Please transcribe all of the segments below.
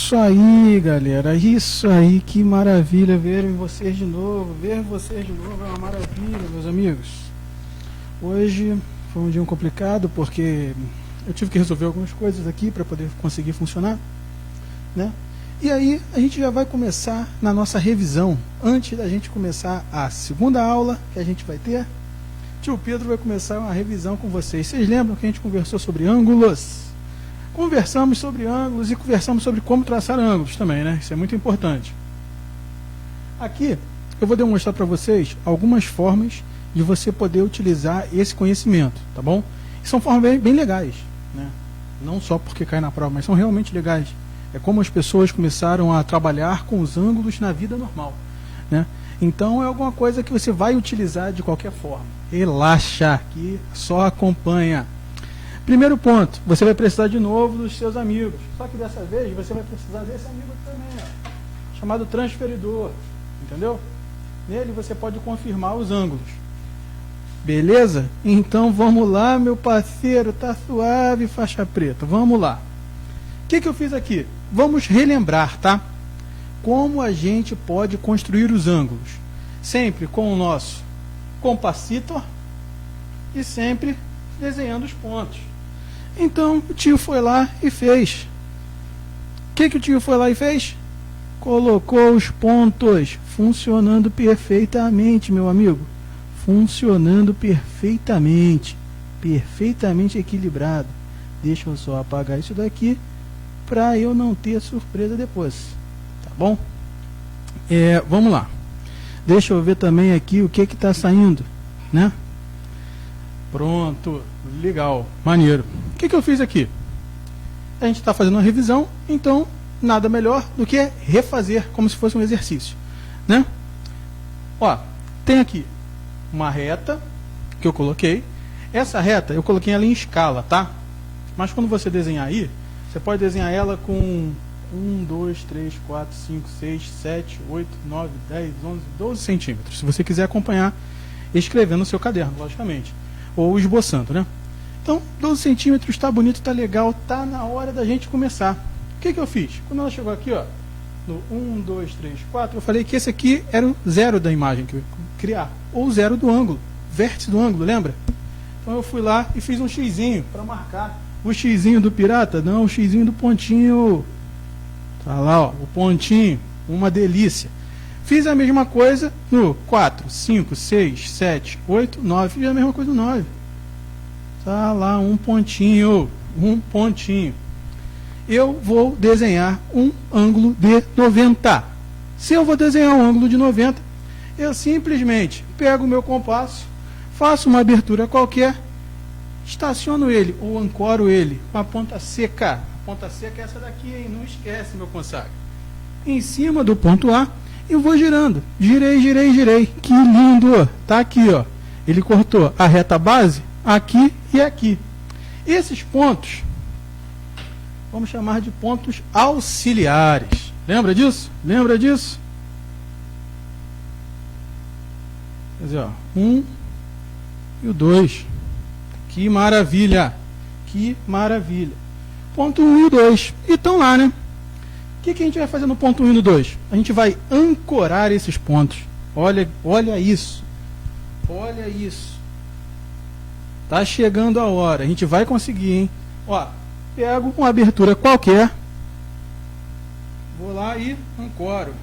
Isso aí, galera, isso aí, que maravilha ver vocês de novo, é uma maravilha, meus amigos. Hoje foi um dia complicado porque eu tive que resolver algumas coisas aqui para poder conseguir funcionar, né? E aí a gente já vai começar na nossa revisão. Antes da gente começar a segunda aula que a gente vai ter, tio Pedro vai começar uma revisão com vocês. Vocês lembram que a gente conversou sobre ângulos? Conversamos sobre ângulos e conversamos sobre como traçar ângulos também, né? Isso é muito importante. Aqui eu vou demonstrar para vocês algumas formas de você poder utilizar esse conhecimento, tá bom? E são formas bem legais, né? Não só porque cai na prova, mas são realmente legais. É como as pessoas começaram a trabalhar com os ângulos na vida normal, né? Então é alguma coisa que você vai utilizar de qualquer forma. Relaxa, que só acompanha. Primeiro ponto, você vai precisar de novo dos seus amigos. Só que dessa vez você vai precisar desse amigo também, ó, chamado transferidor, entendeu? Nele você pode confirmar os ângulos. Beleza? Então vamos lá, meu parceiro, tá suave, faixa preta. Vamos lá. O que eu fiz aqui? Vamos relembrar, tá? Como a gente pode construir os ângulos. Sempre com o nosso compassitor e sempre desenhando os pontos. Então o tio foi lá e fez. O que o tio foi lá e fez? Colocou os pontos funcionando perfeitamente, meu amigo. Funcionando perfeitamente. Perfeitamente equilibrado. Deixa eu só apagar isso daqui para eu não ter surpresa depois. Tá bom? Vamos lá. Deixa eu ver também aqui o que está saindo, né? Pronto, legal, maneiro. O que eu fiz aqui? A gente está fazendo uma revisão, então nada melhor do que refazer como se fosse um exercício, né? Ó, tem aqui uma reta que eu coloquei. Essa reta eu coloquei ela em escala, tá? Mas quando você desenhar aí, você pode desenhar ela com 1, 2, 3, 4, 5, 6, 7, 8, 9, 10, 11, 12 centímetros. Se você quiser acompanhar escrevendo no seu caderno, logicamente. Ou esboçando, né? Então, 12 centímetros, está bonito, está legal, está na hora da gente começar. O que eu fiz? Quando ela chegou aqui, ó, no 1, 2, 3, 4, eu falei que esse aqui era o zero da imagem que eu ia criar. Ou o zero do ângulo, vértice do ângulo, lembra? Então eu fui lá e fiz um xizinho para marcar. O xizinho do pirata? Não, o xizinho do pontinho. Tá lá, ó, o pontinho, uma delícia. Fiz a mesma coisa no 4, 5, 6, 7, 8, 9. Fiz a mesma coisa no 9. Tá lá, um pontinho. Um pontinho. Eu vou desenhar um ângulo de 90. Se eu vou desenhar um ângulo de 90, eu simplesmente pego o meu compasso, faço uma abertura qualquer, estaciono ele ou ancoro ele com a ponta seca. A ponta seca é essa daqui, hein? Não esquece, meu consagrado. Em cima do ponto A, eu vou girando. Girei, girei, girei. Que lindo! Tá aqui, ó. Ele cortou a reta base aqui e aqui. Esses pontos, vamos chamar de pontos auxiliares. Lembra disso? Lembra disso? Quer dizer, ó, 1 e o 2. Que maravilha! Que maravilha! Ponto 1 e o 2. E estão lá, né? O que a gente vai fazer no ponto 1 e no 2? A gente vai ancorar esses pontos. Olha isso. Olha isso. Tá chegando a hora. A gente vai conseguir, hein? Ó, pego uma abertura qualquer. Vou lá e ancoro.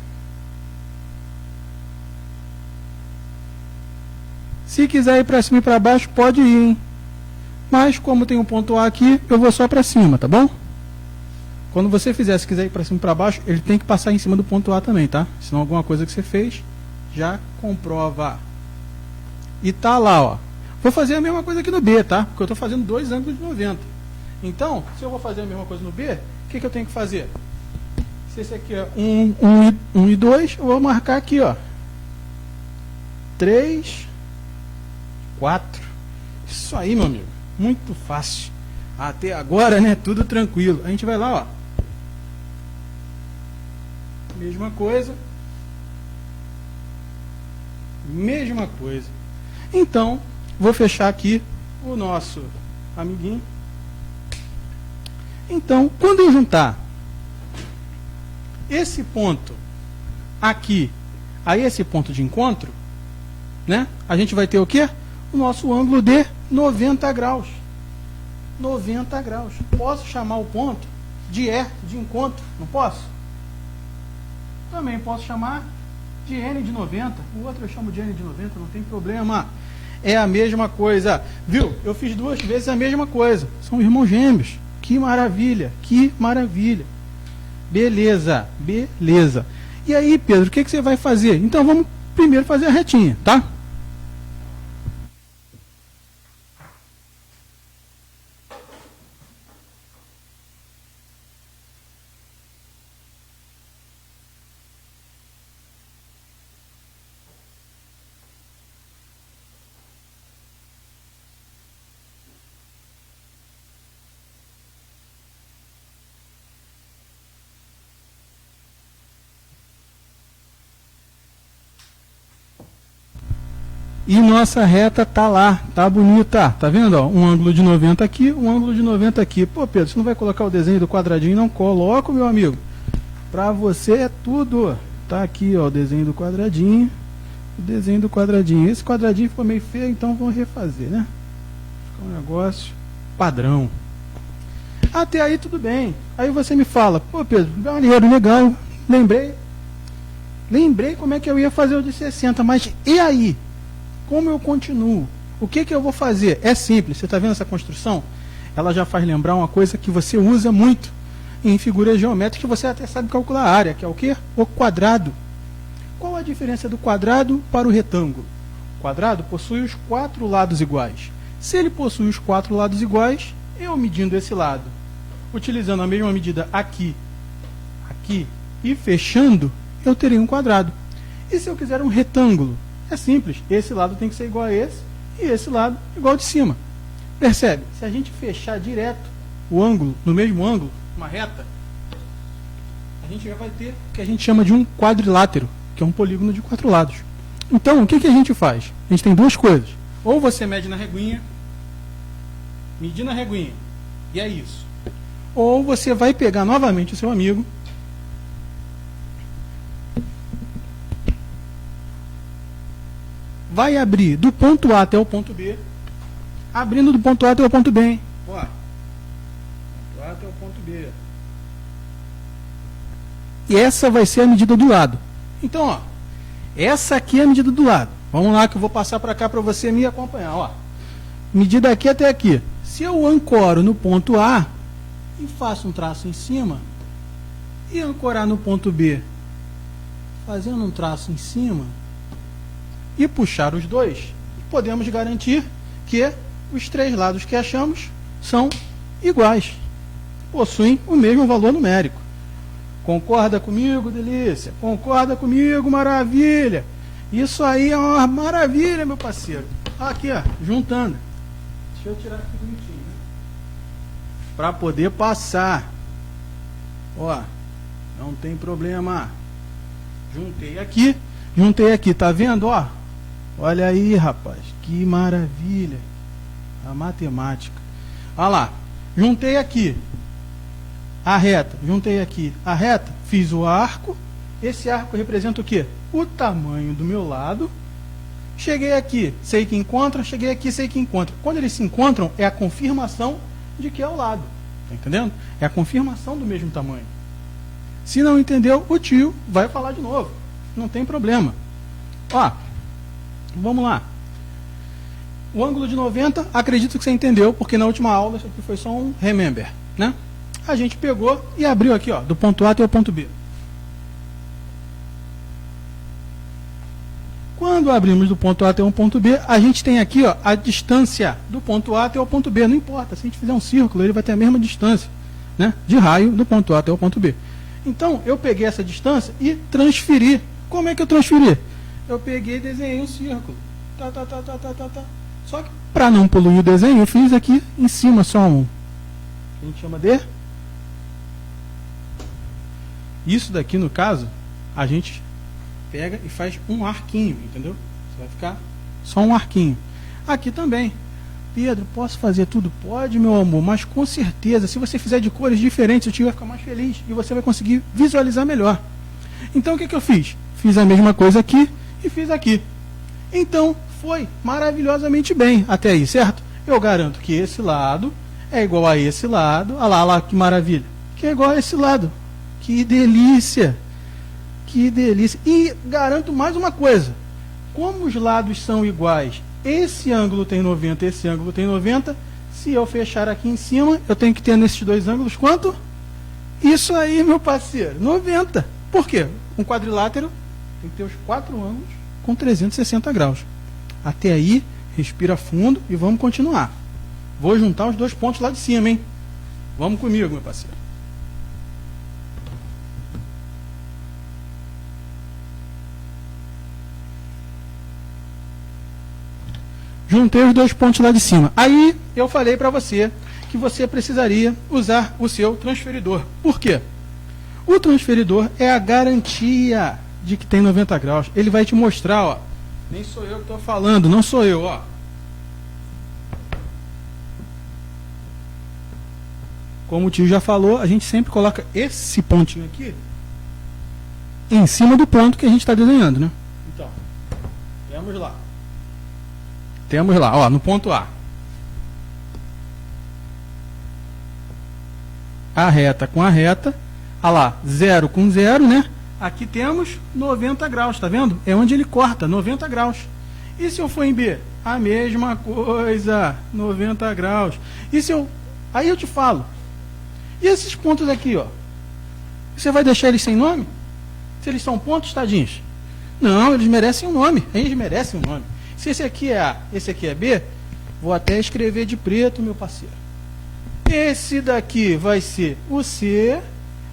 Se quiser ir para cima e para baixo, pode ir, hein? Mas como tem um ponto A aqui, eu vou só para cima, tá bom? Quando você fizer, se quiser ir para cima e para baixo, ele tem que passar em cima do ponto A também, tá? Senão alguma coisa que você fez, já comprova. E tá lá, ó. Vou fazer a mesma coisa aqui no B, tá? Porque eu estou fazendo dois ângulos de 90. Então, se eu vou fazer a mesma coisa no B, o que eu tenho que fazer? Se esse aqui é 1 e 2, eu vou marcar aqui, ó. 3, 4. Isso aí, meu amigo. Muito fácil. Até agora, né? Tudo tranquilo. A gente vai lá, ó. Mesma coisa. Mesma coisa. Então, vou fechar aqui o nosso amiguinho. Então, quando eu juntar esse ponto aqui a esse ponto de encontro, né, a gente vai ter o quê? O nosso ângulo de 90 graus. 90 graus. Posso chamar o ponto de E de encontro, não posso? Também posso chamar de N de 90. O outro eu chamo de N de 90, não tem problema. É a mesma coisa. Viu? Eu fiz 2 vezes a mesma coisa. São irmãos gêmeos. Que maravilha, que maravilha. Beleza, beleza. E aí, Pedro, o que você vai fazer? Então, vamos primeiro fazer a retinha, tá? E nossa reta tá lá, tá bonita, tá vendo? Ó, um ângulo de 90 aqui, um ângulo de 90 aqui. Pô, Pedro, você não vai colocar o desenho do quadradinho? Não coloco, meu amigo. Pra você é tudo. Tá aqui, ó, o desenho do quadradinho. O desenho do quadradinho. Esse quadradinho ficou meio feio, então vamos refazer, né? Ficou um negócio padrão. Até aí tudo bem. Aí você me fala, pô, Pedro, maneiro, legal. Lembrei como é que eu ia fazer o de 60, mas e aí? Como eu continuo? O que eu vou fazer? É simples. Você está vendo essa construção? Ela já faz lembrar uma coisa que você usa muito em figuras geométricas, que você até sabe calcular a área, que é o quê? O quadrado. Qual a diferença do quadrado para o retângulo? O quadrado possui os 4 lados iguais. Se ele possui os 4 lados iguais, eu medindo esse lado, utilizando a mesma medida aqui, aqui e fechando, eu terei um quadrado. E se eu quiser um retângulo? É simples, esse lado tem que ser igual a esse e esse lado igual ao de cima. Percebe? Se a gente fechar direto o ângulo, no mesmo ângulo, uma reta, a gente já vai ter o que a gente chama de um quadrilátero, que é um polígono de 4 lados. Então, o que a gente faz? A gente tem 2 coisas. Ou você mede na reguinha, medir na reguinha, e é isso. Ou você vai pegar novamente o seu amigo, vai abrir do ponto A até o ponto B, abrindo do ponto A até o ponto B. Ó, ponto A até o ponto B. E essa vai ser a medida do lado. Então, ó, essa aqui é a medida do lado. Vamos lá que eu vou passar para cá para você me acompanhar. Ó, medida aqui até aqui. Se eu ancoro no ponto A e faço um traço em cima, e ancorar no ponto B, fazendo um traço em cima, e puxar os dois, podemos garantir que os 3 lados que achamos são iguais, possuem o mesmo valor numérico. Concorda comigo, delícia? Concorda comigo, maravilha? Isso aí é uma maravilha, meu parceiro. Aqui, ó, juntando. Deixa eu tirar aqui bonitinho, né? Para poder passar. Ó, não tem problema. Juntei aqui, tá vendo, ó? Olha aí, rapaz, que maravilha. A matemática. Olha lá, juntei aqui a reta, fiz o arco. Esse arco representa o quê? O tamanho do meu lado. Cheguei aqui, sei que encontra, cheguei aqui, sei que encontra. Quando eles se encontram, é a confirmação de que é o lado. Tá entendendo? É a confirmação do mesmo tamanho. Se não entendeu, o tio vai falar de novo. Não tem problema. Ó, vamos lá. O ângulo de 90, acredito que você entendeu, porque na última aula isso aqui foi só um remember, né? A gente pegou e abriu aqui, ó, do ponto A até o ponto B. Quando abrimos do ponto A até o ponto B, a gente tem aqui, ó, a distância do ponto A até o ponto B. Não importa, se a gente fizer um círculo, ele vai ter a mesma distância, né, de raio do ponto A até o ponto B. Então, eu peguei essa distância e transferi. Como é que eu transferi? Eu peguei e desenhei um círculo. Tá. Só que, para não poluir o desenho, eu fiz aqui em cima só um. A gente chama de... Isso daqui, no caso, a gente pega e faz um arquinho, entendeu? Você vai ficar só um arquinho. Aqui também. Pedro, posso fazer tudo? Pode, meu amor, mas com certeza, se você fizer de cores diferentes, o tio vai ficar mais feliz e você vai conseguir visualizar melhor. Então, o que eu fiz? Fiz a mesma coisa aqui e fiz aqui. Então, foi maravilhosamente bem até aí, certo? Eu garanto que esse lado é igual a esse lado. Olha lá, que maravilha. Que é igual a esse lado. Que delícia. Que delícia. E garanto mais uma coisa. Como os lados são iguais, esse ângulo tem 90, esse ângulo tem 90. Se eu fechar aqui em cima, eu tenho que ter nesses dois ângulos quanto? Isso aí, meu parceiro, 90. Por quê? Um quadrilátero tem que ter os 4 ângulos com 360 graus. Até aí, respira fundo e vamos continuar. Vou juntar os 2 pontos lá de cima, hein? Vamos comigo, meu parceiro. Juntei os 2 pontos lá de cima. Aí eu falei para você que você precisaria usar o seu transferidor. Por quê? O transferidor é a garantia de que tem 90 graus. Ele vai te mostrar, ó. Nem sou eu que estou falando, não sou eu, ó. Como o tio já falou, a gente sempre coloca esse pontinho aqui em cima do ponto que a gente está desenhando, né? Então, temos lá. Temos lá, ó, no ponto A. A reta com a reta. Olha lá, 0 com 0, né? Aqui temos 90 graus, tá vendo? É onde ele corta, 90 graus. E se eu for em B? A mesma coisa, 90 graus. E se eu... Aí eu te falo. E esses pontos aqui, ó? Você vai deixar eles sem nome? Se eles são pontos, tadinhos? Não, eles merecem um nome. Eles merecem um nome. Se esse aqui é A, esse aqui é B, vou até escrever de preto, meu parceiro. Esse daqui vai ser o C,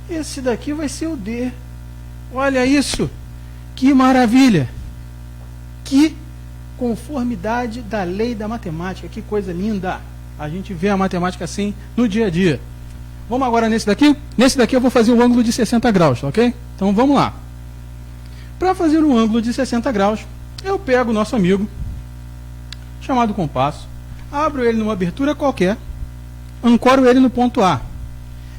esse daqui vai ser o D. Olha isso, que maravilha. Que conformidade da lei da matemática, que coisa linda. A gente vê a matemática assim no dia a dia. Vamos agora nesse daqui? Nesse daqui eu vou fazer um ângulo de 60 graus, ok? Então vamos lá. Para fazer um ângulo de 60 graus, eu pego o nosso amigo, chamado compasso, abro ele numa abertura qualquer, ancoro ele no ponto A.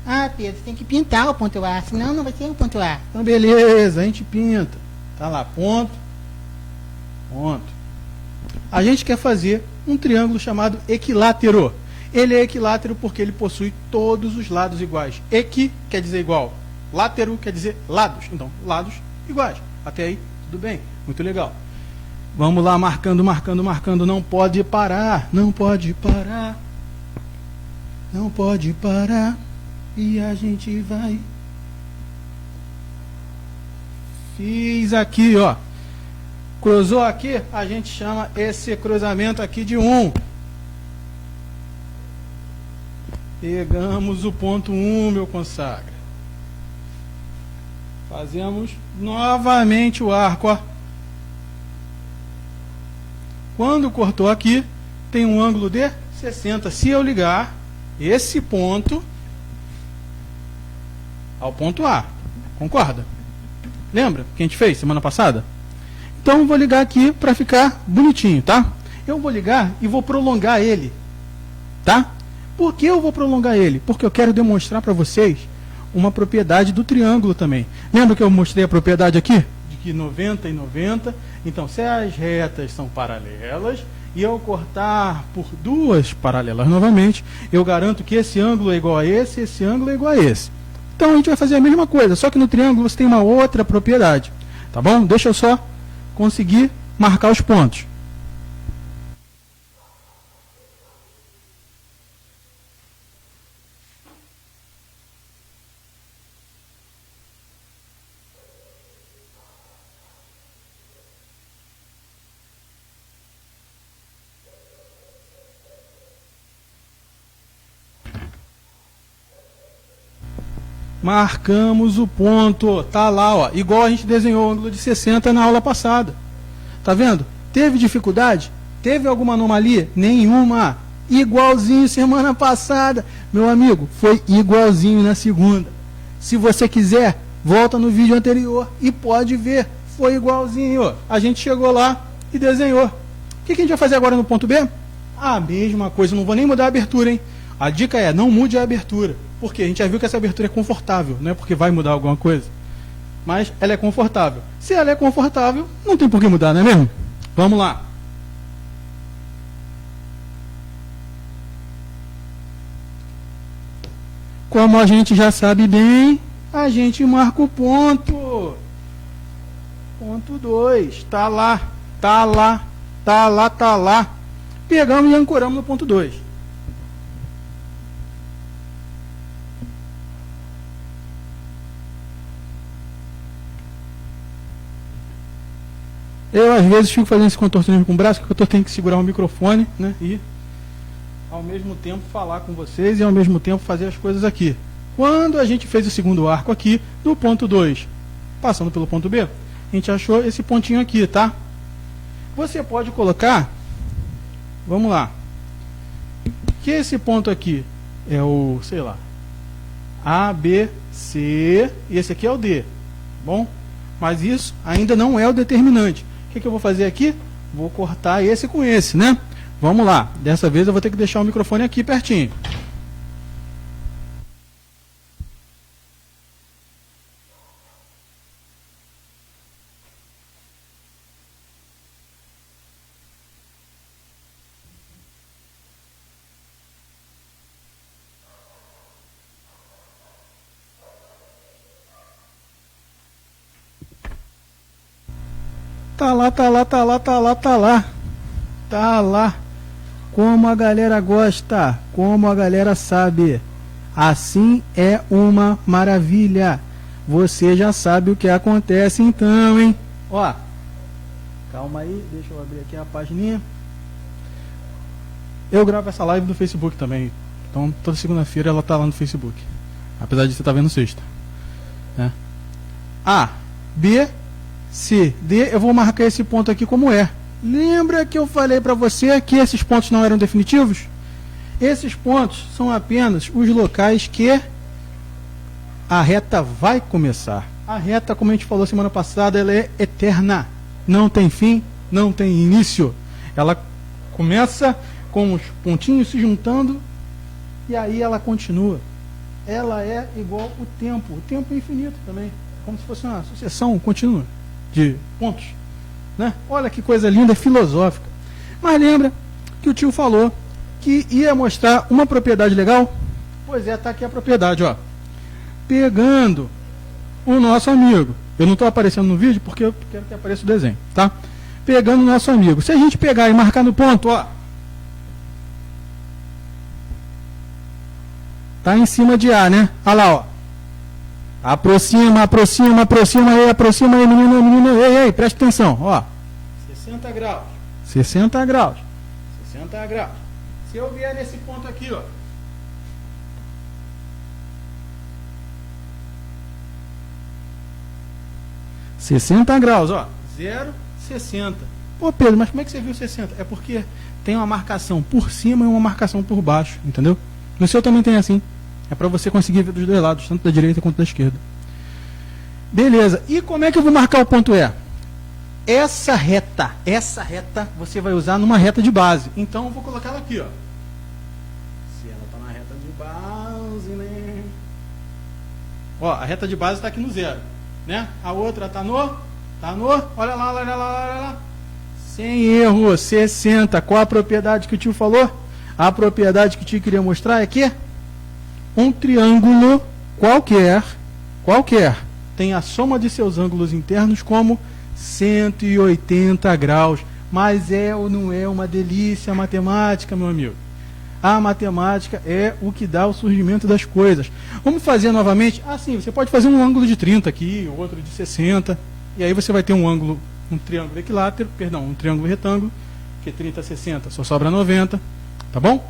Ah, Pedro, você tem que pintar o ponto A, senão não vai ser o ponto A. Então, beleza, a gente pinta. Tá lá, ponto, ponto. A gente quer fazer um triângulo chamado equilátero. Ele é equilátero porque ele possui todos os lados iguais. Equi quer dizer igual. Látero quer dizer lados. Então, lados iguais. Até aí, tudo bem. Muito legal. Vamos lá, marcando, marcando, marcando. Não pode parar. Não pode parar. Não pode parar. E a gente vai. Fiz aqui, ó. Cruzou aqui, a gente chama esse cruzamento aqui de 1. Pegamos o ponto 1, meu consagra. Fazemos novamente o arco, ó. Quando cortou aqui, tem um ângulo de 60. Se eu ligar esse ponto ao ponto A, concorda? Lembra que a gente fez semana passada? Então eu vou ligar aqui para ficar bonitinho, tá? Eu vou ligar e vou prolongar ele, tá? Por que eu vou prolongar ele? Porque eu quero demonstrar para vocês uma propriedade do triângulo também. Lembra que eu mostrei a propriedade aqui? De que 90 e 90. Então, se as retas são paralelas e eu cortar por 2 paralelas novamente, eu garanto que esse ângulo é igual a esse ângulo é igual a esse. Então, a gente vai fazer a mesma coisa, só que no triângulo você tem uma outra propriedade. Tá bom? Deixa eu só conseguir marcar os pontos. Marcamos o ponto, tá lá, ó, igual a gente desenhou o ângulo de 60 na aula passada. Tá vendo? Teve dificuldade? Teve alguma anomalia? Nenhuma. Igualzinho semana passada. Meu amigo, foi igualzinho na segunda. Se você quiser, volta no vídeo anterior e pode ver. Foi igualzinho. A gente chegou lá e desenhou. O que a gente vai fazer agora no ponto B? A mesma coisa, não vou nem mudar a abertura, hein? A dica é, não mude a abertura. Porque a gente já viu que essa abertura é confortável, não é porque vai mudar alguma coisa. Mas ela é confortável. Se ela é confortável, não tem por que mudar, não é mesmo? Vamos lá. Como a gente já sabe bem, a gente marca o ponto. Ponto 2. Tá lá, tá lá, tá lá, tá lá. Pegamos e ancoramos no ponto 2. Eu, às vezes, fico fazendo esse contorcionismo com o braço, porque eu tenho que segurar o microfone, né? E, ao mesmo tempo, falar com vocês e, ao mesmo tempo, fazer as coisas aqui. Quando a gente fez o segundo arco aqui, do ponto 2, passando pelo ponto B, a gente achou esse pontinho aqui, tá? Você pode colocar, vamos lá, que esse ponto aqui é o, sei lá, A, B, C, e esse aqui é o D, bom? Mas isso ainda não é o determinante. O que eu vou fazer aqui? Vou cortar esse com esse, né? Vamos lá. Dessa vez eu vou ter que deixar o microfone aqui pertinho. Tá lá, tá lá, tá lá, tá lá, tá lá. Tá lá. Como a galera gosta, como a galera sabe. Assim é uma maravilha. Você já sabe o que acontece então, hein? Ó, calma aí, deixa eu abrir aqui a pagininha. Eu gravo essa live no Facebook também. Então toda segunda-feira ela tá lá no Facebook. Apesar de você estar vendo sexta. Né? A, B, C, D, eu vou marcar esse ponto aqui como é. Lembra que eu falei para você que esses pontos não eram definitivos? Esses pontos são apenas os locais que a reta vai começar. A reta, como a gente falou semana passada, ela é eterna. Não tem fim, não tem início. Ela começa com os pontinhos se juntando e aí ela continua. Ela é igual o tempo. O tempo é infinito também. Como se fosse uma sucessão contínua de pontos, né? Olha que coisa linda, filosófica. Mas lembra que o tio falou que ia mostrar uma propriedade legal? Pois é, tá aqui a propriedade, ó. Pegando o nosso amigo. Eu não estou aparecendo no vídeo porque eu quero que apareça o desenho, tá? Pegando o nosso amigo. Se a gente pegar e marcar no ponto, ó, tá em cima de A, né? Olha lá, ó. Aproxima, aproxima, aproxima aí, menino, menino. Ei, presta atenção, ó. 60 graus. 60 graus. 60 graus. Se eu vier nesse ponto aqui, ó. ...60 graus, ó. 0,60. Pô, Pedro, mas como é que você viu 60? É porque tem uma marcação por cima e uma marcação por baixo, entendeu? No seu também tem assim. É para você conseguir ver dos dois lados, tanto da direita quanto da esquerda. Beleza. E como é que eu vou marcar o ponto E? Essa reta você vai usar numa reta de base. Então eu vou colocar ela aqui, ó. Se ela está na reta de base, né? Ó, a reta de base está aqui no 0, né? A outra está no, olha lá, olha lá, olha lá. Sem erro, 60. Qual a propriedade que o tio falou? A propriedade que o tio queria mostrar é que um triângulo qualquer, tem a soma de seus ângulos internos como 180 graus. Mas é ou não é uma delícia a matemática, meu amigo? A matemática é o que dá o surgimento das coisas. Vamos fazer novamente? Sim, você pode fazer um ângulo de 30 aqui, outro de 60, e aí você vai ter um ângulo, um triângulo equilátero, perdão, um triângulo retângulo, que 30 a 60 só sobra 90, tá bom?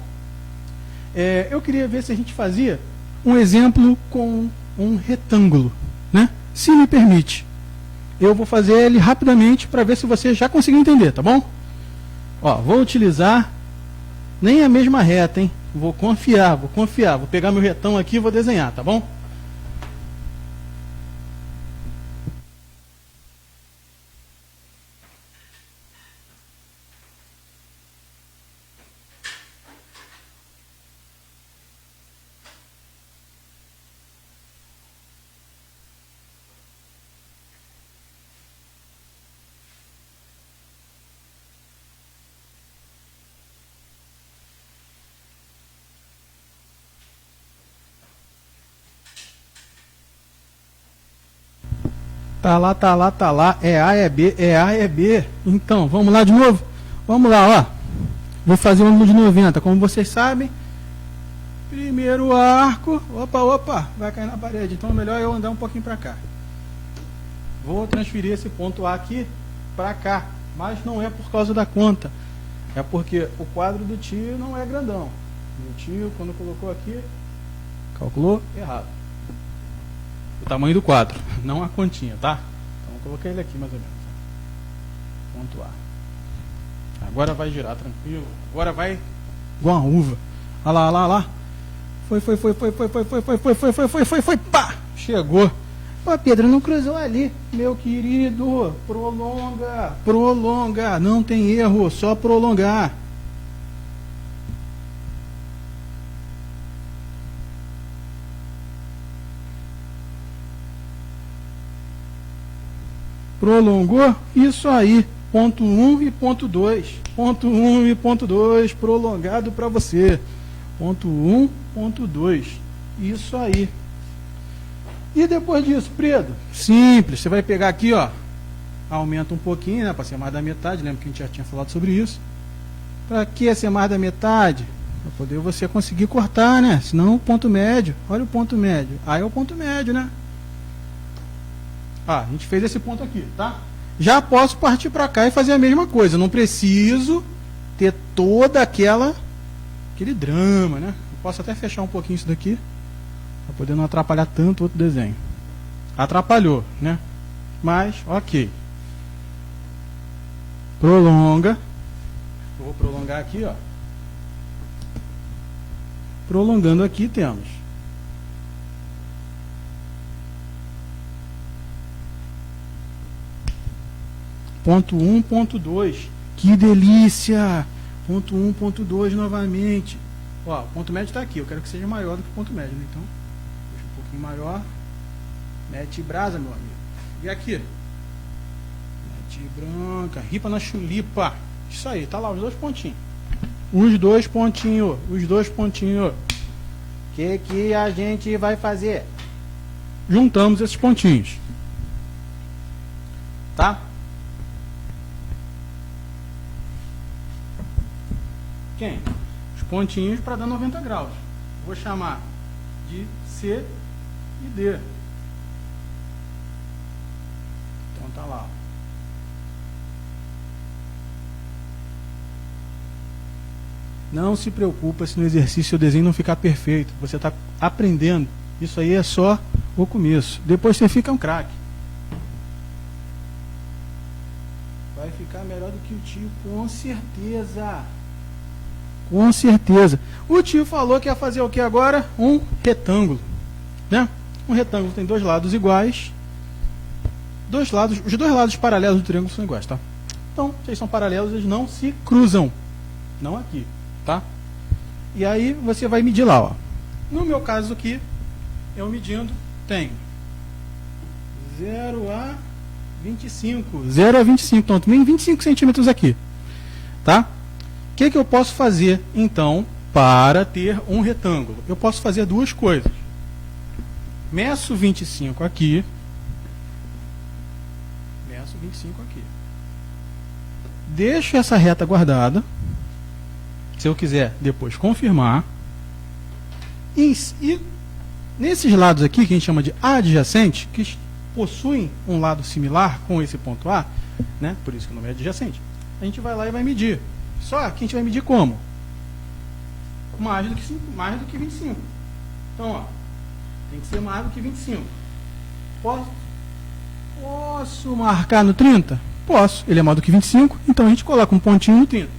Eu queria ver se a gente fazia um exemplo com um retângulo, né? Se me permite. Eu vou fazer ele rapidamente para ver se você já conseguiu entender, tá bom? Ó, vou utilizar nem a mesma reta, hein? Vou confiar. Vou pegar meu retão aqui e vou desenhar, tá bom? Tá lá, tá lá, tá lá. É A, é B, é A, é B. Então, vamos lá de novo? Vamos lá, ó. Vou fazer um ângulo de 90. Como vocês sabem, primeiro arco. Opa, opa, vai cair na parede. Então é melhor eu andar um pouquinho para cá. Vou transferir esse ponto A aqui para cá. Mas não é por causa da conta. É porque o quadro do tio não é grandão. O tio, quando colocou aqui, calculou errado. O tamanho do quadro, não a continha, tá? Então vou colocar ele aqui mais ou menos. Ponto A. Agora vai girar tranquilo. Agora vai igual uma uva. Olha lá, olha lá, olha lá. Foi, pá! Chegou. Pô, Pedro, não cruzou ali. Meu querido, prolonga, prolonga. Não tem erro, só prolongar. Prolongou? Isso aí. Ponto 1 e ponto 2. Ponto 1 e ponto 2. Prolongado para você. Ponto 1, ponto 2. Isso aí. E depois disso, Pedro? Simples. Você vai pegar aqui, ó. Aumenta um pouquinho, né? Para ser mais da metade. Lembra que a gente já tinha falado sobre isso. Para que ser mais da metade? Para poder você conseguir cortar, né? Senão o ponto médio. Olha o ponto médio. Aí é o ponto médio, né? Ah, a gente fez esse ponto aqui, tá? Já posso partir para cá e fazer a mesma coisa. Não preciso ter toda aquele drama, né? Eu posso até fechar um pouquinho isso daqui para poder não atrapalhar tanto o outro desenho. Atrapalhou, né? Mas, ok. Prolonga. Eu vou prolongar aqui, ó. Prolongando aqui temos ponto 1, ponto 2. Que delícia! Ponto 1, ponto 2 novamente. Ó, o ponto médio está aqui. Eu quero que seja maior do que o ponto médio, né? Então, deixa um pouquinho maior. Mete brasa, meu amigo. E aqui? Mete branca. Ripa na chulipa. Isso aí, tá lá os dois pontinhos. Os dois pontinhos. Os dois pontinhos. O que a gente vai fazer? Juntamos esses pontinhos. Tá? Quem? Os pontinhos para dar 90 graus. Vou chamar de C e D. Então tá lá. Não se preocupa se no exercício o desenho não ficar perfeito. Você está aprendendo. Isso aí é só o começo. Depois você fica um craque. Vai ficar melhor do que o tio, com certeza. Com certeza. O tio falou que ia fazer o que agora? Um retângulo. Né? Um retângulo tem dois lados iguais. Os dois lados paralelos do triângulo são iguais, tá? Então, se eles são paralelos, eles não se cruzam. Não aqui, tá? E aí você vai medir lá, ó. No meu caso aqui, eu medindo, tenho 0 a 25. 0 a 25, então tem 25 centímetros aqui, tá? O que eu posso fazer, então, para ter um retângulo? Eu posso fazer duas coisas. Meço 25 aqui. Meço 25 aqui. Deixo essa reta guardada. Se eu quiser depois confirmar. E nesses lados aqui, que a gente chama de adjacente, que possuem um lado similar com esse ponto A, né? Por isso que o nome é adjacente, a gente vai lá e vai medir. Só que a gente vai medir como? Mais do que 25. Então, ó, tem que ser mais do que 25. Posso marcar no 30? Posso. Ele é maior do que 25, então a gente coloca um pontinho no 30.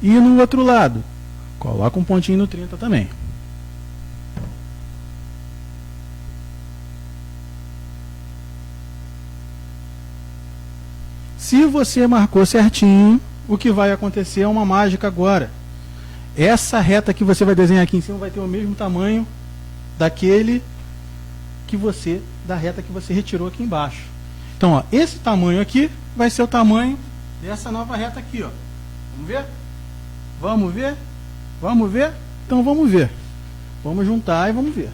E no outro lado, coloca um pontinho no 30 também. Se você marcou certinho, o que vai acontecer é uma mágica agora. Essa reta que você vai desenhar aqui em cima vai ter o mesmo tamanho da reta que você retirou aqui embaixo. Então, ó, esse tamanho aqui vai ser o tamanho dessa nova reta aqui, ó. Vamos ver? Vamos ver? Vamos ver? Então vamos ver. Vamos juntar e vamos ver.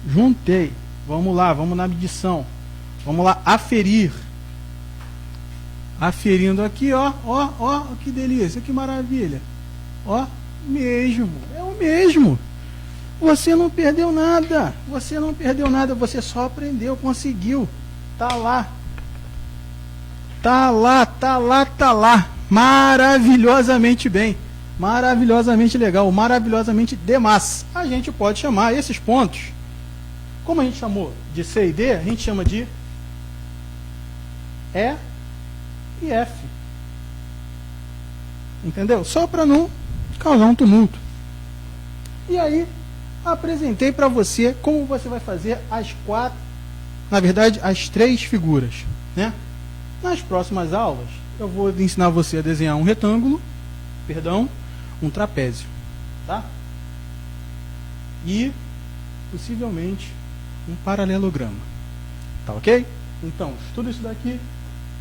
Juntei. Vamos lá, vamos na medição. Vamos lá, aferir. Aferindo aqui, ó, que delícia, que maravilha. Ó, mesmo, é o mesmo. Você não perdeu nada. Você não perdeu nada, você só aprendeu, conseguiu. Tá lá. Tá lá, tá lá, tá lá. Maravilhosamente bem. Maravilhosamente legal, maravilhosamente demais. A gente pode chamar esses pontos, como a gente chamou de C e D, a gente chama de E e F. Entendeu? Só para não causar um tumulto. E aí, apresentei para você como você vai fazer as quatro, na verdade, as três figuras, né? Nas próximas aulas, eu vou ensinar você a desenhar um retângulo, um trapézio, tá? E, possivelmente, um paralelograma. Tá ok? Então, estuda isso daqui.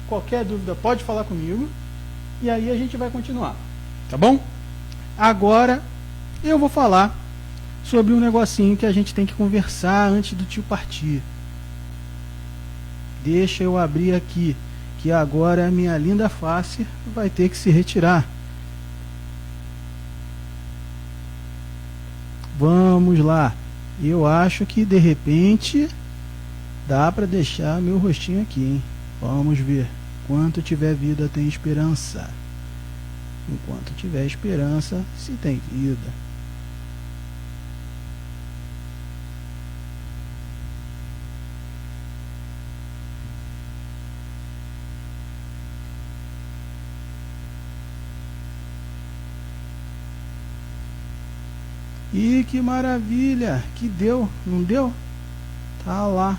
Qualquer dúvida pode falar comigo. E aí a gente vai continuar. Tá bom? Agora eu vou falar sobre um negocinho que a gente tem que conversar antes do tio partir. Deixa eu abrir aqui, que agora a minha linda face vai ter que se retirar. Vamos lá. Eu acho que de repente dá para deixar meu rostinho aqui, hein? Vamos ver. Enquanto tiver vida, tem esperança. Enquanto tiver esperança, se tem vida. Ih, que maravilha! Que deu, não deu? Tá lá.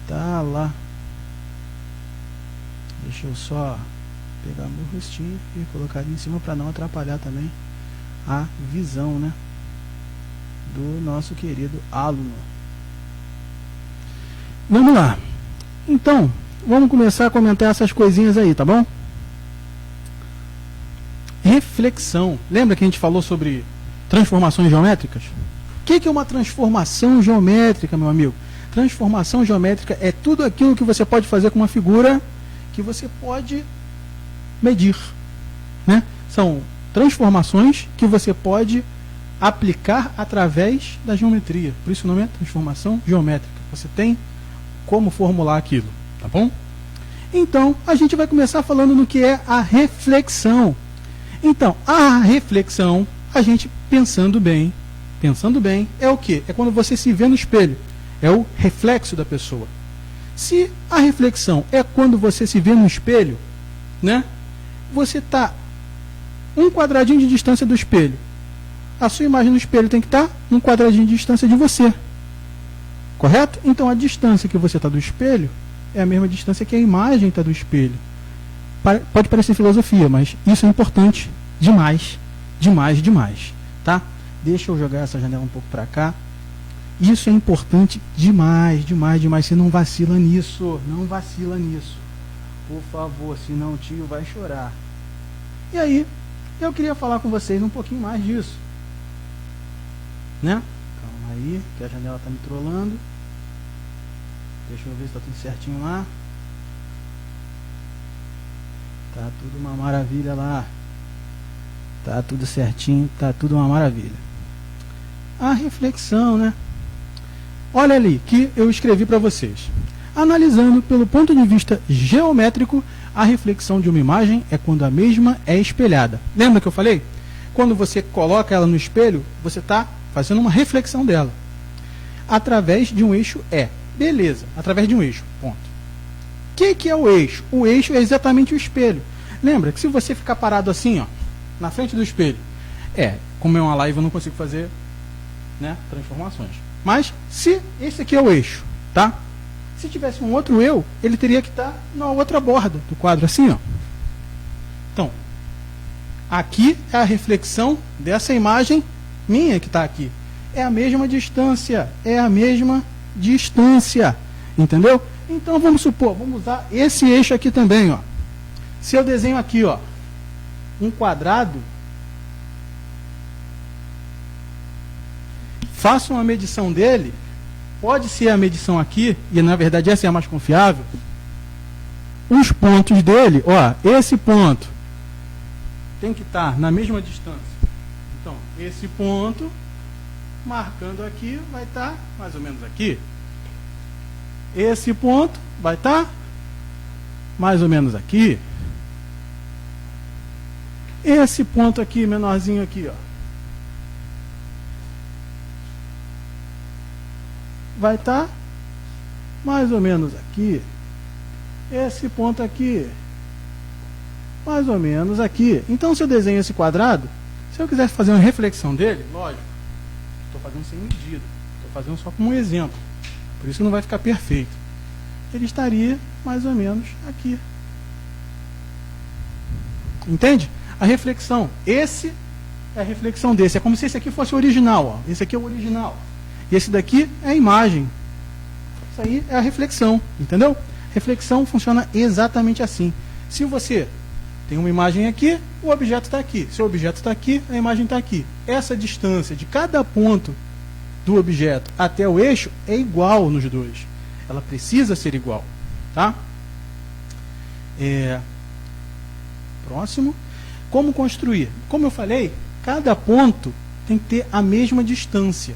Tá lá. Deixa eu só pegar meu rostinho e colocar ali em cima para não atrapalhar também a visão, né, do nosso querido aluno. Vamos lá. Então, vamos começar a comentar essas coisinhas aí, tá bom? Reflexão. Lembra que a gente falou sobre transformações geométricas? O que é uma transformação geométrica, meu amigo? Transformação geométrica é tudo aquilo que você pode fazer com uma figura que você pode medir, né? São transformações que você pode aplicar através da geometria. Por isso o nome é transformação geométrica. Você tem como formular aquilo, tá bom? Então, a gente vai começar falando no que é a reflexão. Então, a reflexão, a gente pensando bem, é o quê? É quando você se vê no espelho. É o reflexo da pessoa. Se a reflexão é quando você se vê no espelho, né? Você está um quadradinho de distância do espelho. A sua imagem no espelho tem que estar um quadradinho de distância de você. Correto? Então a distância que você está do espelho é a mesma distância que a imagem está do espelho. Pode parecer filosofia, mas isso é importante demais. Demais, demais. Tá? Deixa eu jogar essa janela um pouco para cá. Isso é importante demais, demais, demais. Você não vacila nisso. Não vacila nisso. Por favor, senão o tio vai chorar. E aí, eu queria falar com vocês um pouquinho mais disso. Né? Calma aí, que a janela está me trolando. Deixa eu ver se está tudo certinho lá. Tá tudo uma maravilha lá. Tá tudo certinho, tá tudo uma maravilha. A reflexão, né? Olha ali, que eu escrevi para vocês. Analisando pelo ponto de vista geométrico, a reflexão de uma imagem é quando a mesma é espelhada. Lembra que eu falei? Quando você coloca ela no espelho, você está fazendo uma reflexão dela. Através de um eixo E. Beleza, através de um eixo. Ponto. O que é o eixo? O eixo é exatamente o espelho. Lembra que se você ficar parado assim, ó, na frente do espelho, como é uma live eu não consigo fazer, né, transformações. Mas se esse aqui é o eixo, tá? Se tivesse um outro eu, ele teria que estar na outra borda do quadro, assim, ó. Então, aqui é a reflexão dessa imagem minha que está aqui. É a mesma distância, é a mesma distância, entendeu? Então vamos supor, vamos usar esse eixo aqui também, ó. Se eu desenho aqui, ó, um quadrado, faço uma medição dele, pode ser a medição aqui, e na verdade essa é a mais confiável. Os pontos dele, ó, esse ponto tem que estar na mesma distância. Então, esse ponto, marcando aqui, vai estar mais ou menos aqui. Esse ponto vai estar mais ou menos aqui. Esse ponto aqui, menorzinho aqui, ó, vai estar mais ou menos aqui. Esse ponto aqui, mais ou menos aqui. Então, se eu desenho esse quadrado, se eu quiser fazer uma reflexão dele, lógico, estou fazendo sem medida, estou fazendo só como um exemplo, por isso não vai ficar perfeito. Ele estaria mais ou menos aqui. Entende? A reflexão, esse é a reflexão desse, é como se esse aqui fosse o original, ó. Esse aqui é o original, e esse daqui é a imagem. Isso aí é a reflexão, entendeu? Reflexão funciona exatamente assim. Se você tem uma imagem aqui, o objeto está aqui. Se o objeto está aqui, a imagem está aqui. Essa distância de cada ponto do objeto até o eixo é igual nos dois. Ela precisa ser igual. Tá? Próximo. Como construir? Como eu falei, cada ponto tem que ter a mesma distância.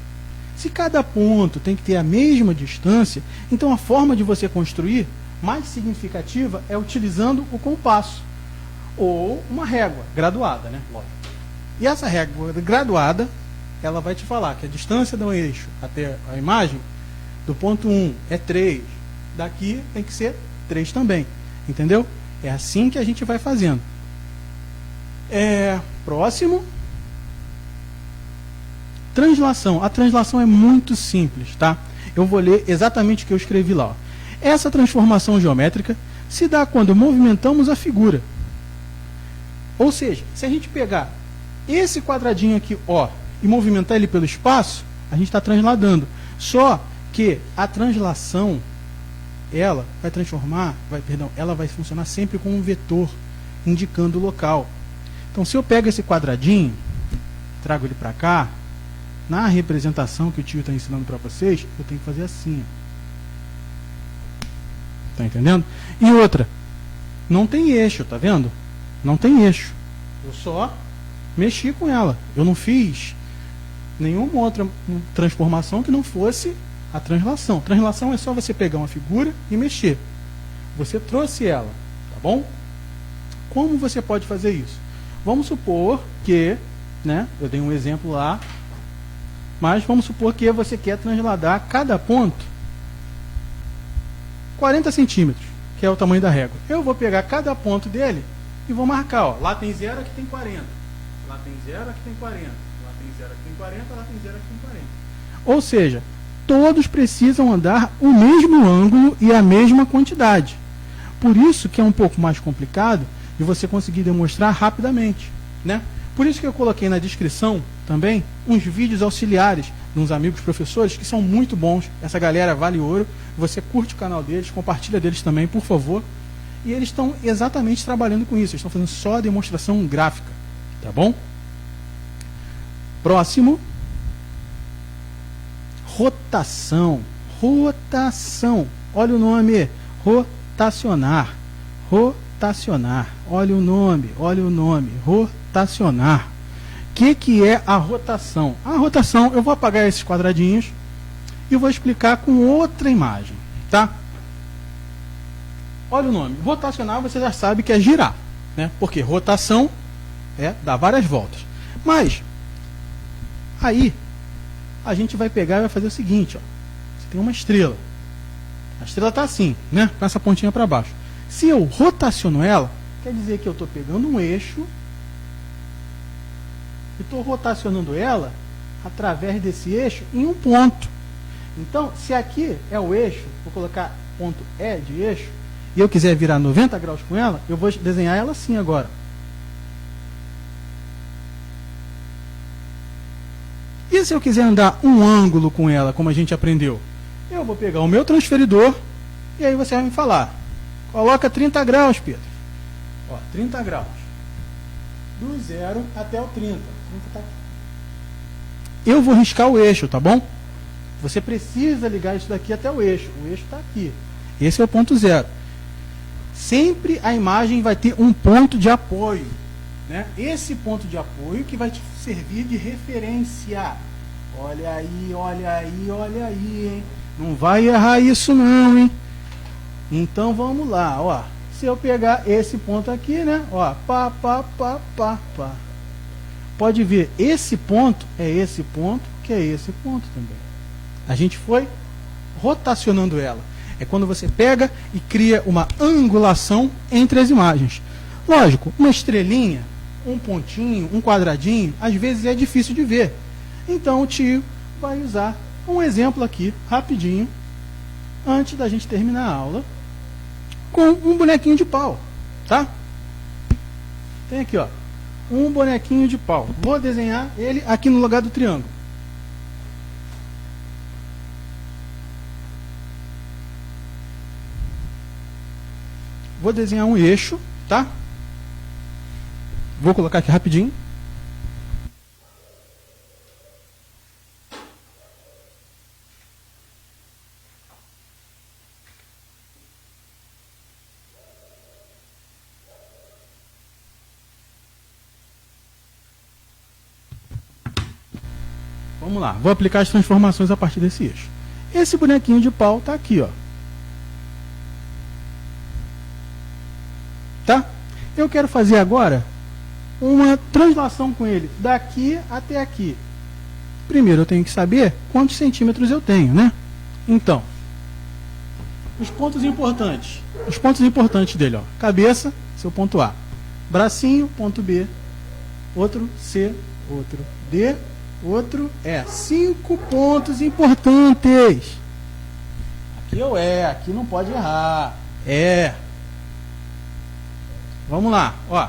Se cada ponto tem que ter a mesma distância, então a forma de você construir mais significativa é utilizando o compasso ou uma régua graduada, né? Lógico. E essa régua graduada, ela vai te falar que a distância do eixo até a imagem do ponto 1 é 3, daqui tem que ser 3 também, entendeu? É assim que a gente vai fazendo. Próximo. Translação. A translação é muito simples, tá? Eu vou ler exatamente o que eu escrevi lá, ó. Essa transformação geométrica se dá quando movimentamos a figura. Ou seja, se a gente pegar esse quadradinho aqui, ó, e movimentar ele pelo espaço, a gente está transladando. Só que a translação, ela vai funcionar sempre com um vetor indicando o local. Então, se eu pego esse quadradinho, trago ele para cá, na representação que o tio está ensinando para vocês, eu tenho que fazer assim, ó. Tá entendendo? E outra, não tem eixo, tá vendo? Não tem eixo. Eu só mexi com ela. Eu não fiz nenhuma outra transformação que não fosse a translação. Translação é só você pegar uma figura e mexer. Você trouxe ela, tá bom? Como você pode fazer isso? Vamos supor que, né, eu dei um exemplo lá, mas vamos supor que você quer transladar cada ponto 40 centímetros, que é o tamanho da régua. Eu vou pegar cada ponto dele e vou marcar, ó, lá tem 0, aqui tem 40. Lá tem 0, aqui tem 40. Lá tem 0, aqui tem 40. Lá tem 0, aqui tem 40. Ou seja, todos precisam andar o mesmo ângulo e a mesma quantidade. Por isso que é um pouco mais complicado de você conseguir demonstrar rapidamente, né? Por isso que eu coloquei na descrição também uns vídeos auxiliares de uns amigos professores que são muito bons. Essa galera vale ouro. Você curte o canal deles, compartilha deles também, por favor. E eles estão exatamente trabalhando com isso. Eles estão fazendo só a demonstração gráfica. Tá bom? Próximo. Rotação. Rotação. Olha o nome. Rotacionar. Rotacionar. Olha o nome. Olha o nome. Rotacionar. O que é a rotação? A rotação, eu vou apagar esses quadradinhos e vou explicar com outra imagem, tá? Olha o nome. Rotacionar, você já sabe que é girar, né? Porque rotação é dar várias voltas. Mas, aí, a gente vai pegar e vai fazer o seguinte, ó. Você tem uma estrela. A estrela está assim, né? Com essa pontinha para baixo. Se eu rotaciono ela, quer dizer que eu estou pegando um eixo e estou rotacionando ela através desse eixo em um ponto. Então, se aqui é o eixo, vou colocar ponto E de eixo, e eu quiser virar 90 graus com ela, eu vou desenhar ela assim agora. E se eu quiser andar um ângulo com ela, como a gente aprendeu? Eu vou pegar o meu transferidor e aí você vai me falar. Coloca 30 graus, Pedro. Ó, 30 graus. Do 0 até o 30. 30 tá aqui. Eu vou riscar o eixo, tá bom? Você precisa ligar isso daqui até o eixo. O eixo está aqui. Esse é o ponto 0. Sempre a imagem vai ter um ponto de apoio, né? Esse ponto de apoio que vai te servir de referência. Olha aí, olha aí, olha aí, hein? Não vai errar isso não, hein? Então vamos lá, ó. Se eu pegar esse ponto aqui, né? Ó, pá, pá, pá, pá, pá. Pode ver, esse ponto é esse ponto, que é esse ponto também. A gente foi rotacionando ela. É quando você pega e cria uma angulação entre as imagens. Lógico, uma estrelinha, um pontinho, um quadradinho, às vezes é difícil de ver. Então o tio vai usar um exemplo aqui, rapidinho, antes da gente terminar a aula, com um bonequinho de pau, tá? Tem aqui, ó, um bonequinho de pau. Vou desenhar ele aqui no lugar do triângulo. Vou desenhar um eixo, tá? Vou colocar aqui rapidinho. Vamos lá, vou aplicar as transformações a partir desse eixo. Esse bonequinho de pau está aqui, ó. Tá? Eu quero fazer agora uma translação com ele daqui até aqui. Primeiro eu tenho que saber quantos centímetros eu tenho, né? Então, os pontos importantes. Os pontos importantes dele, ó. Cabeça, seu ponto A. Bracinho, ponto B. Outro C, outro D, outro E. 5 pontos importantes. Aqui é o E, aqui não pode errar. É. Vamos lá, ó.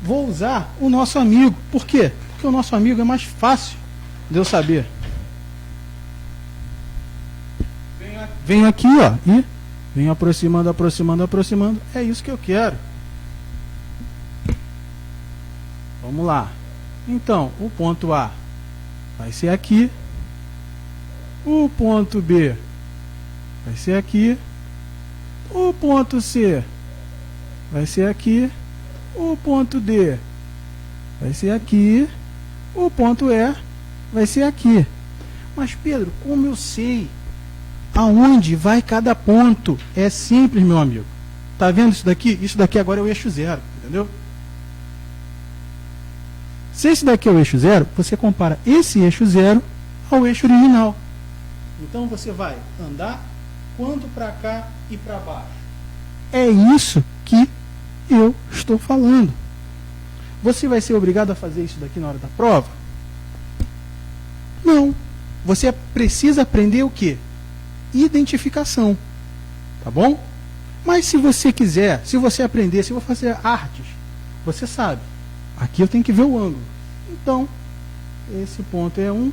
Vou usar o nosso amigo. Por quê? Porque o nosso amigo é mais fácil de eu saber. Venho aqui, ó, e venho aproximando, aproximando, aproximando. É isso que eu quero. Vamos lá. Então, o ponto A vai ser aqui. O ponto B vai ser aqui. O ponto C vai ser aqui. O ponto D vai ser aqui. O ponto E vai ser aqui. Mas, Pedro, como eu sei aonde vai cada ponto? É simples, meu amigo. Tá vendo isso daqui? Isso daqui agora é o eixo zero, entendeu? Se esse daqui é o eixo zero, você compara esse eixo zero ao eixo original. Então você vai andar quanto para cá e para baixo. É isso que eu estou falando. Você vai ser obrigado a fazer isso daqui na hora da prova? Não. Você precisa aprender o quê? Identificação. Tá bom? Mas se você quiser, se você aprender, se eu fazer artes, você sabe. Aqui eu tenho que ver o ângulo. Então, esse ponto é um,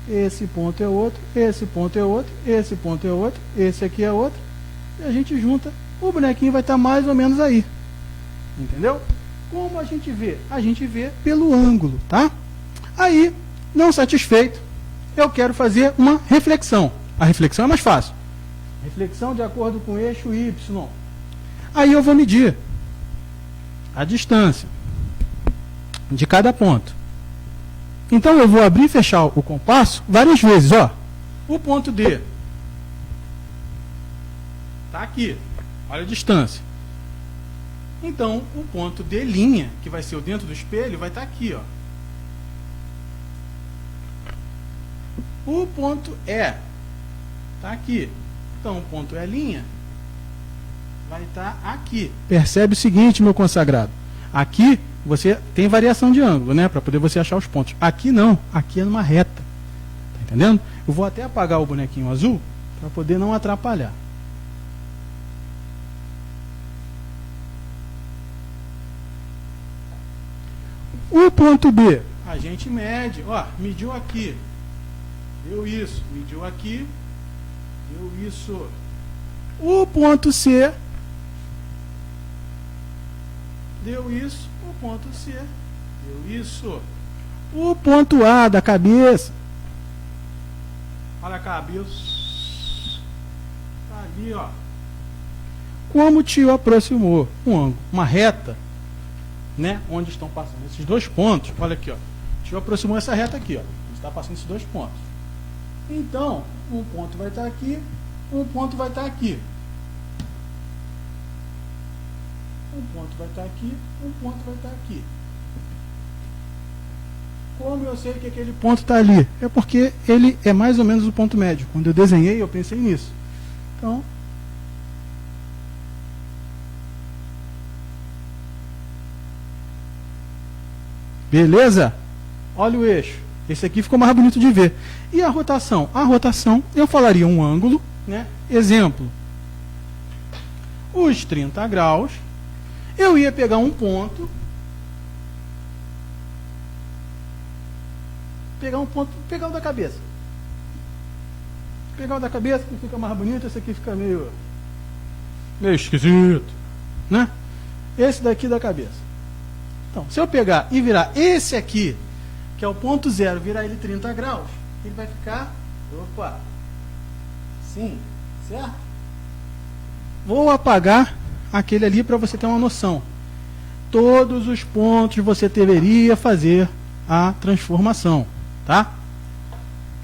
esse ponto é outro, esse ponto é outro, esse ponto é outro, esse aqui é outro. E a gente junta, o bonequinho vai estar mais ou menos aí. Entendeu? Como a gente vê? A gente vê pelo ângulo, tá? Aí, não satisfeito, eu quero fazer uma reflexão. A reflexão é mais fácil. Reflexão de acordo com o eixo Y. Aí eu vou medir a distância de cada ponto. Então eu vou abrir e fechar o compasso várias vezes, ó. O ponto D está aqui. Olha a distância. Então, o ponto D', que vai ser o dentro do espelho, vai estar aqui, ó. O ponto E está aqui. Então, o ponto E' vai estar aqui. Percebe o seguinte, meu consagrado. Aqui você tem variação de ângulo, né? Para poder você achar os pontos. Aqui não. Aqui é numa reta. Tá entendendo? Eu vou até apagar o bonequinho azul para poder não atrapalhar. O ponto B, a gente mede, ó, mediu aqui, deu isso, mediu aqui, Deu isso. O ponto C deu isso. O ponto C deu isso. O ponto A da cabeça. Olha a cabeça. Tá ali, ó. Como o tio aproximou um ângulo, uma reta, né? Onde estão passando esses dois pontos. Olha aqui, ó. O tio aproximou essa reta aqui, ó. Está passando esses dois pontos. Então, um ponto vai estar aqui, um ponto vai estar aqui. Um ponto vai estar aqui, um ponto vai estar aqui. Como eu sei que aquele ponto está ali? É porque ele é mais ou menos o ponto médio. Quando eu desenhei, eu pensei nisso. Então, beleza? Olha o eixo. Esse aqui ficou mais bonito de ver. E a rotação? A rotação, eu falaria um ângulo, né? Exemplo, os 30 graus. Eu ia pegar um ponto, pegar o da cabeça. Pegar o da cabeça, que fica mais bonito, esse aqui fica meio esquisito, né? Esse daqui da cabeça. Então, se eu pegar e virar esse aqui, que é o ponto zero, virar ele 30 graus, ele vai ficar, opa, assim, certo? Vou apagar aquele ali para você ter uma noção. Todos os pontos você deveria fazer a transformação, tá?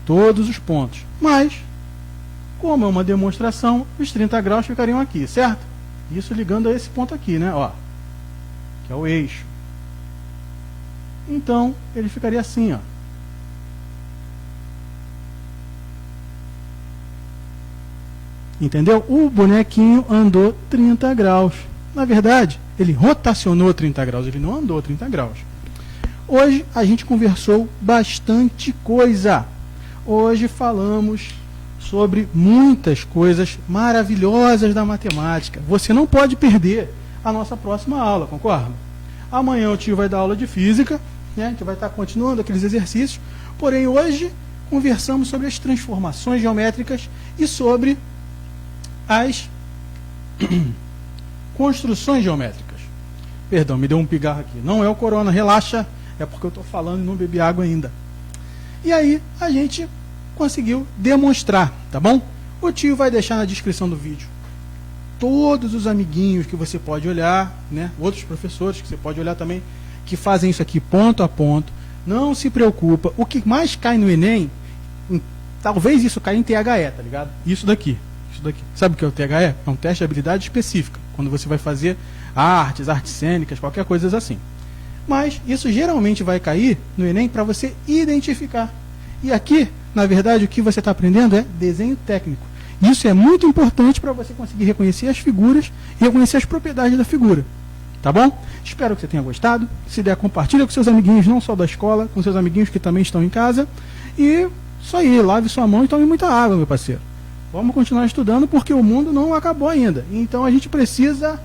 Todos os pontos. Mas, como é uma demonstração, os 30 graus ficariam aqui, certo? Isso ligando a esse ponto aqui, né? Ó, que é o eixo. Então, ele ficaria assim, ó. Entendeu? O bonequinho andou 30 graus. Na verdade, ele rotacionou 30 graus, ele não andou 30 graus. Hoje a gente conversou bastante coisa. Hoje falamos sobre muitas coisas maravilhosas da matemática. Você não pode perder a nossa próxima aula, concorda? Amanhã o tio vai dar aula de física, né? A gente vai estar continuando aqueles exercícios. Porém, hoje conversamos sobre as transformações geométricas e sobre as construções geométricas. Perdão, me deu um pigarro aqui. Não é o corona, relaxa, é porque eu estou falando e não bebi água ainda. E aí, a gente conseguiu demonstrar, tá bom? O tio vai deixar na descrição do vídeo todos os amiguinhos que você pode olhar, né? Outros professores que você pode olhar também, que fazem isso aqui ponto a ponto. Não se preocupa. O que mais cai no Enem, talvez isso caia em THE, tá ligado? Isso daqui. Sabe o que é o THE? É um teste de habilidade específica, quando você vai fazer artes cênicas, qualquer coisa assim. Mas isso geralmente vai cair no Enem para você identificar. E aqui, na verdade, o que você está aprendendo é desenho técnico. Isso é muito importante para você conseguir reconhecer as figuras e reconhecer as propriedades da figura. Tá bom? Espero que você tenha gostado. Se der, compartilha com seus amiguinhos, não só da escola, com seus amiguinhos que também estão em casa. E isso aí, lave sua mão e tome muita água, meu parceiro. Vamos continuar estudando porque o mundo não acabou ainda. Então a gente precisa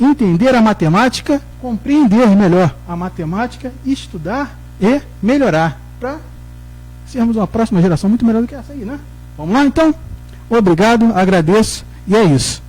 entender a matemática, compreender melhor a matemática, estudar e melhorar para sermos uma próxima geração muito melhor do que essa aí, né? Vamos lá então? Obrigado, agradeço e é isso.